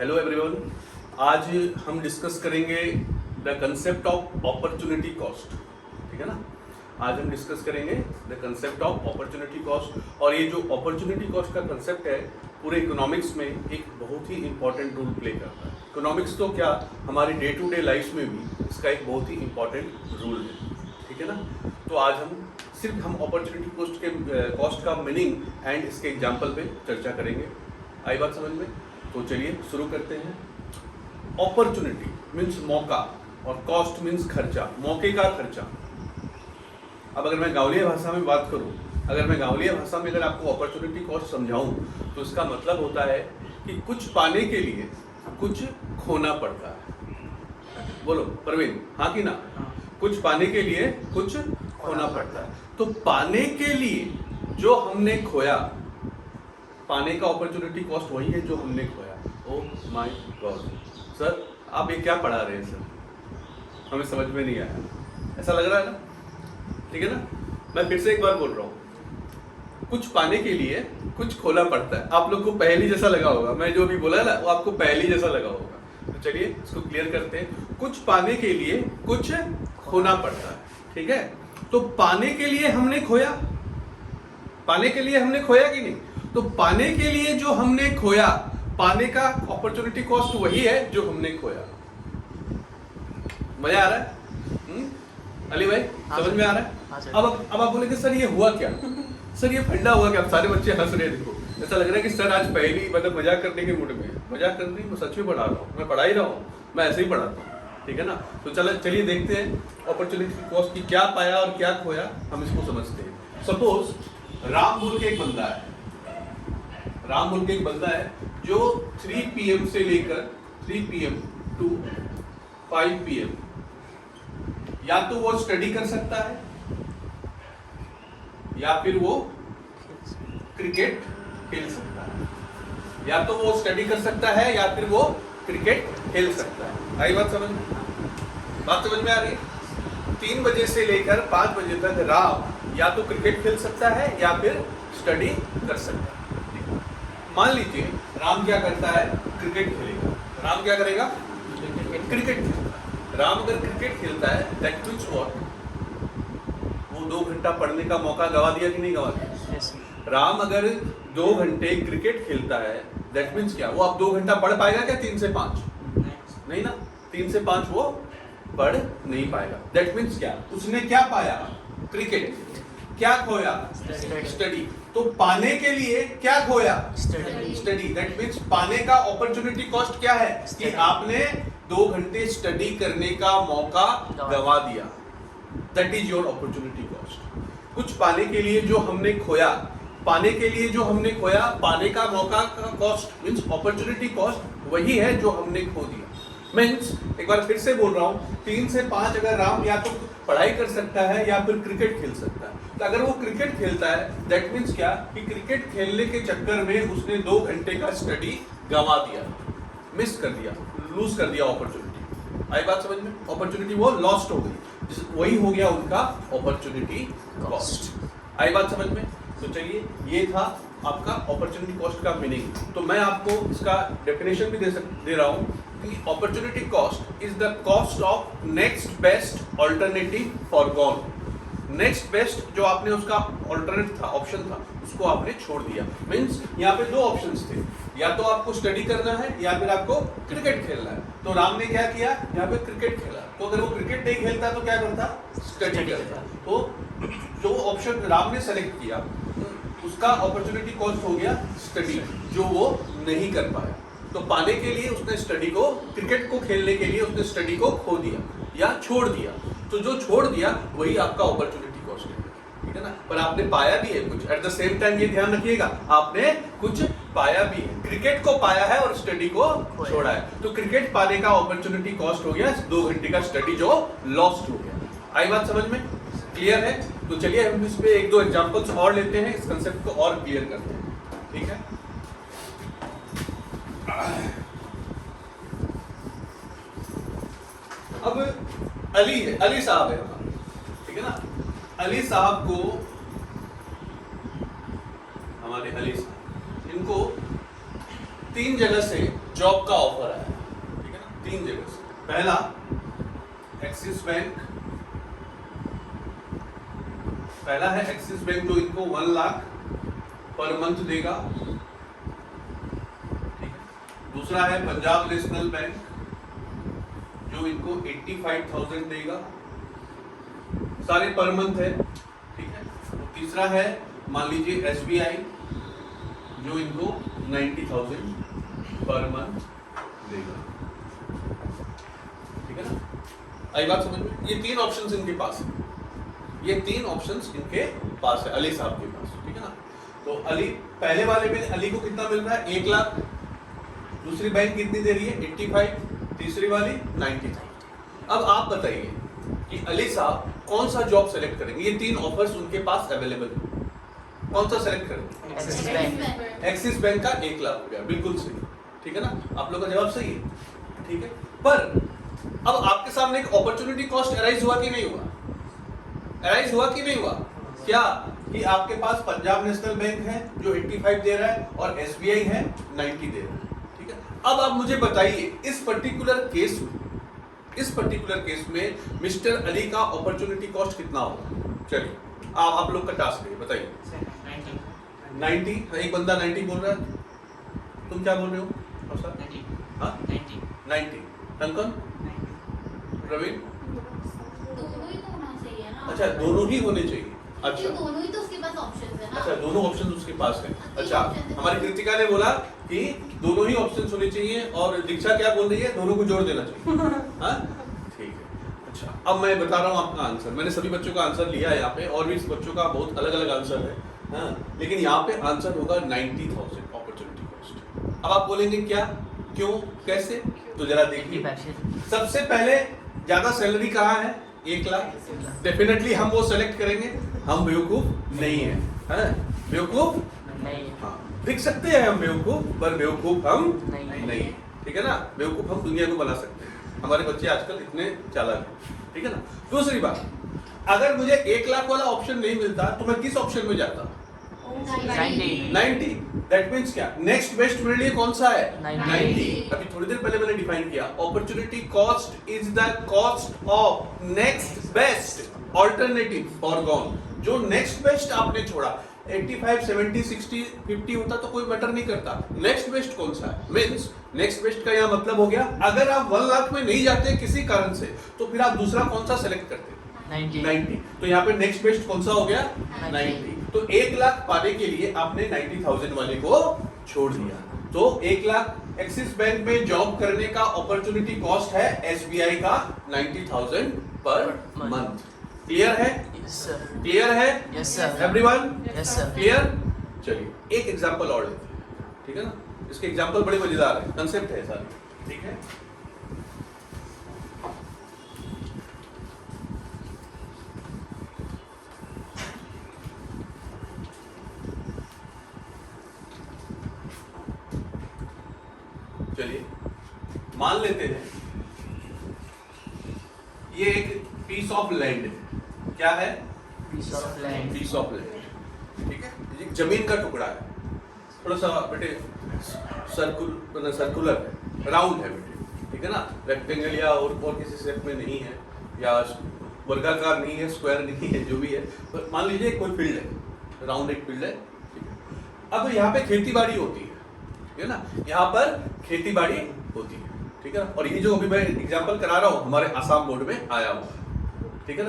Hello everyone, आज हम discuss करेंगे the concept of opportunity cost. ठीक है ना। आज हम डिस्कस करेंगे the concept of opportunity cost. और ये जो अपॉर्चुनिटी कॉस्ट का कंसेप्ट है पूरे इकोनॉमिक्स में एक बहुत ही इंपॉर्टेंट रोल प्ले करता है। इकोनॉमिक्स तो क्या, हमारी डे टू डे लाइफ में भी इसका एक बहुत ही इंपॉर्टेंट रोल है। ठीक है ना। तो आज हम अपॉर्चुनिटी कॉस्ट का मीनिंग एंड इसके एग्जाम्पल पे चर्चा करेंगे। आई बात समझ में? तो चलिए शुरू करते हैं। अपॉर्चुनिटी मीन्स मौका और कॉस्ट मीन्स खर्चा, मौके का खर्चा। अब अगर मैं गांवलीय भाषा में बात करूं, अगर आपको अपॉर्चुनिटी कॉस्ट समझाऊं तो इसका मतलब होता है कि कुछ पाने के लिए कुछ खोना पड़ता है। बोलो प्रवीण, हाँ कि ना? कुछ पाने के लिए कुछ खोना पड़ता है। तो पाने के लिए जो हमने खोया, पाने का अपॉर्चुनिटी कॉस्ट वही है जो हमने खोया। ओह माय गॉड सर, आप ये क्या पढ़ा रहे हैं सर? हमें समझ में नहीं आया, ऐसा लग रहा है ना? ठीक है ना। मैं फिर से एक बार बोल रहा हूँ, कुछ पाने के लिए कुछ खोना पड़ता है। आप लोग को पहली जैसा लगा होगा, मैं जो भी बोला ना वो आपको पहली जैसा लगा होगा। तो चलिए इसको क्लियर करते हैं। कुछ पाने के लिए कुछ खोना पड़ता है। ठीक है। तो पाने के लिए हमने खोया, कि नहीं? तो पाने के लिए जो हमने खोया, पाने का अपॉर्चुनिटी कॉस्ट वही है जो हमने खोया। मजा आ रहा है? अली भाई, समझ में आ रहा है? अब आप बोलेंगे सर ये हुआ क्या? सर ये फंडा हुआ क्या? सारे बच्चे हंस रहे हैं। देखो ऐसा लग रहा है कि सर आज पहली मतलब मजाक करने के मूड में है। मजाक कर रही, मैं सच में पढ़ा रहा हूँ, मैं पढ़ा ही रहा हूँ, मैं ऐसे ही पढ़ाता हूँ। ठीक है ना। तो चलिए देखते हैं अपॉर्चुनिटी कॉस्ट की क्या पाया और क्या खोया, हम इसको समझते हैं। सपोज राम बोल के एक बंदा है जो 3 PM से लेकर 3 PM टू 5 PM या तो वो स्टडी कर सकता है या फिर वो क्रिकेट खेल सकता है। या तो वो स्टडी कर सकता है या फिर वो क्रिकेट खेल सकता है। आई बात समझ में आ रही है? 3 बजे से लेकर 5 बजे तक राम या तो क्रिकेट खेल सकता है या फिर स्टडी कर सकता है। मान लीजिए राम क्या करता है, क्रिकेट खेलेगा। राम क्या करेगा? क्रिकेट खेलेगा। राम अगर क्रिकेट खेलता है दैट मींस व्हाट? वो 2 घंटा पढ़ने का मौका गवा दिया कि नहीं गवा दिया? राम अगर 2 घंटे क्रिकेट खेलता है दैट मींस क्या? वो अब 2 घंटा पढ़ पाएगा क्या 3 से 5? नहीं ना, 3 से 5 वो पढ़ नहीं पाएगा। दैट मींस क्या? उसने क्या पाया? क्रिकेट। क्या खोया? स्टडी। तो पाने के लिए क्या खोया? स्टडी। दैट मींस पाने का अपॉर्चुनिटी कॉस्ट क्या है कि आपने 2 घंटे स्टडी करने का मौका गवा दिया। That is your opportunity cost. कुछ पाने के लिए जो हमने खोया, पाने का मौका का कॉस्ट मींस अपॉर्चुनिटी कॉस्ट वही है जो हमने खो दिया। मीन्स एक बार फिर से बोल रहा हूं, 3 से 5 अगर राम या तो पढ़ाई कर सकता है या फिर क्रिकेट खेल सकता है। तो अगर वो क्रिकेट खेलता है दैट मीन्स क्या कि क्रिकेट खेलने के चक्कर में उसने 2 घंटे का स्टडी गंवा दिया, मिस कर दिया, लूज कर दिया अपॉर्चुनिटी। आई बात समझ में? अपॉर्चुनिटी वो लॉस्ट हो गई, वही हो गया उनका अपॉर्चुनिटी कॉस्ट। आई बात समझ में? तो चलिए ये था आपका अपॉर्चुनिटी कॉस्ट का मीनिंग। तो मैं आपको इसका डेफिनेशन भी दे रहा हूं कि opportunity cost is the cost of next best alternative foregone. Next best जो आपने उसका ऑल्टरनेट था, ऑप्शन था, उसको आपने छोड़ दिया। मींस यहाँ पे 2 ऑप्शंस थे, या तो आपको स्टडी करना है या फिर आपको क्रिकेट खेलना है। तो राम ने क्या किया? यहाँ पे क्रिकेट खेला। तो अगर वो क्रिकेट नहीं खेलता तो क्या करता? स्टडी करता। तो जो ऑप्शन राम ने सेलेक्ट किया उसका अपॉर्चुनिटी कॉस्ट हो गया स्टडी, जो वो नहीं कर पाया। तो पाने के लिए उसने स्टडी को, क्रिकेट को खेलने के लिए उसने स्टडी को खो दिया या छोड़ दिया। तो जो छोड़ दिया वही आपका अपॉर्चुनिटी कॉस्ट है। ठीक है ना। पर आपने पाया भी है कुछ। एट द सेम टाइम ये ध्यान रखिएगा, आपने कुछ पाया भी है। क्रिकेट को पाया है और स्टडी को छोड़ा है। तो क्रिकेट पाने का अपॉर्चुनिटी कॉस्ट हो गया 2 घंटे का स्टडी जो लॉस्ट हो गया। आई बात समझ में? क्लियर है? तो चलिए हम इस पे 1-2 एग्जांपल्स और लेते हैं, इस कंसेप्ट को और क्लियर करते हैं। ठीक है। अब अली साहब है हमारे, ठीक है ना। अली साहब को, हमारे अली साहब, इनको 3 जगह से जॉब का ऑफर आया, ठीक है ना, 3 जगह से। पहला एक्सिस बैंक, पहला है एक्सिस बैंक जो इनको 1 लाख पर मंथ देगा, ठीक है। दूसरा है पंजाब नेशनल बैंक जो इनको 85,000 देगा, सारे पर मंथ है, ठीक है। तो तीसरा है मान लीजिए एसबीआई जो इनको 90,000 पर मंथ देगा, ठीक है ना। आई बात समझ में? ये 3 ऑप्शंस इनके पास है, ये 3 ऑप्शंस इनके पास है अली साहब के पास, ठीक है ना। तो अली पहले वाले में अली को कितना मिल रहा है? 1 लाख, दूसरी बैंक कितनी दे रही है? 85, तीसरी वाली 90,000। अब आप बताइए कि अली साहब कौन सा जॉब सेलेक्ट करेंगे? ये 3 ऑफर्स उनके पास अवेलेबल है, कौन सा सेलेक्ट करेंगे? Axis bank. एक्सिस बैंक का 1 लाख रुपया, बिल्कुल सही, ठीक है ना। आप लोग का जवाब सही है, ठीक है। पर अब आपके सामने एक अपॉर्चुनिटी कॉस्ट अराइज हुआ कि नहीं हुआ? अराइज हुआ कि नहीं हुआ? क्या कि आपके पास पंजाब नेशनल बैंक है जो 85 दे रहा है और एसबीआई है 90 दे रहा है, ठीक है। अब आप मुझे बताइए इस पर्टिकुलर केस में मिस्टर अली का अपॉर्चुनिटी कॉस्ट कितना होगा? चलिए आप लोग का टास्क है, बताइए। 90, एक बंदा 90 बोल रहा है, तुम क्या बोल रहे हो? 90, कंकन, प्रवीण, दोनों ही तो होना चाहिए ना। अच्छा दोनों ही होने चाहिए, अच्छा दोनों ही तो उसके पास ऑप्शंस है ना। अच्छा दोनों ऑप्शन उसके पास है, अच्छा। options है। हमारी कृतिका ने बोला कि दोनों ही ऑप्शन होने चाहिए और दीक्षा क्या बोल रही है? दोनों को जोड़ देना चाहिए। हाँ ठीक है, अच्छा। अब मैं बता रहा हूँ आपका आंसर, मैंने सभी बच्चों का आंसर लिया है यहाँ पे, और भी बच्चों का बहुत अलग अलग आंसर है, हाँ। लेकिन यहाँ पे आंसर होगा 90,000 अपॉर्चुनिटी कॉस्ट। अब आप बोलेंगे क्या, क्यों, कैसे? तो जरा देखिए, सबसे पहले ज्यादा सैलरी कहाँ है? 1 लाख, डेफिनेटली हम वो सेलेक्ट करेंगे। हम बेवकूफ नहीं है, बेवकूफ नहीं, हाँ दिख सकते हैं हम बेवकूफ, पर बेवकूफ हम नहीं। नहीं, ठीक है ना। बेवकूफ हम दुनिया को बना सकते हैं, हमारे बच्चे आजकल इतने चालाक हैं, ठीक है ना। दूसरी बात, अगर मुझे 1 लाख वाला ऑप्शन नहीं मिलता तो मैं किस ऑप्शन में जाता? 90। दैट मींस क्या? नेक्स्ट बेस्ट मेरे लिए कौन सा है? 90। अभी थोड़ी देर पहले मैंने डिफाइन किया, opportunity cost is the cost of next best alternative foregone. जो नेक्स्ट बेस्ट आपने छोड़ा, 85, 70, 60, 50 होता तो कोई मैटर नहीं करता, नेक्स्ट बेस्ट कौन सा है? मींस नेक्स्ट बेस्ट का यह मतलब हो गया, अगर आप 1 लाख में नहीं जाते किसी कारण से, तो फिर आप दूसरा कौन सा सेलेक्ट करते? 90। तो यहाँ पे नेक्स्ट बेस्ट कौन सा हो गया? 90। तो 1 लाख पाने के लिए आपने 90,000 वाले को छोड़ दिया। तो 1 लाख एक्सिस बैंक में जॉब करने का अपॉर्चुनिटी कॉस्ट है एसबीआई का 90,000 पर मंथ। क्लियर है? यस सर, क्लियर है? Yes sir, everyone? Yes sir. Clear? चलिए एक एग्जांपल और लेते हैं, ठीक है ना। इसके एग्जांपल बड़े मजेदार है, कंसेप्ट है सारे, ठीक है। चलिए मान लेते हैं ये एक पीस ऑफ लैंड है, क्या है? Piece of land, piece of land, ठीक है। ये जमीन का टुकड़ा है, थोड़ा सा बेटे सर्कुलर है, राउंड है बेटे, ठीक है ना। रेक्टेंगल या और किसी शेप में नहीं है, या वर्गाकार नहीं है, स्क्वायर नहीं है, जो भी है। तो मान लीजिए कोई फील्ड है, राउंड एक फील्ड है, ठीक है। अब यहाँ पे खेती बाड़ी होती है, ठीक है ना, यहाँ पर खेती बाड़ी होती है, ठीक है ना। और ये जो अभी मैं एग्जाम्पल करा रहा हूँ हमारे आसाम बोर्ड में आया हुआ है, ठीक है ना।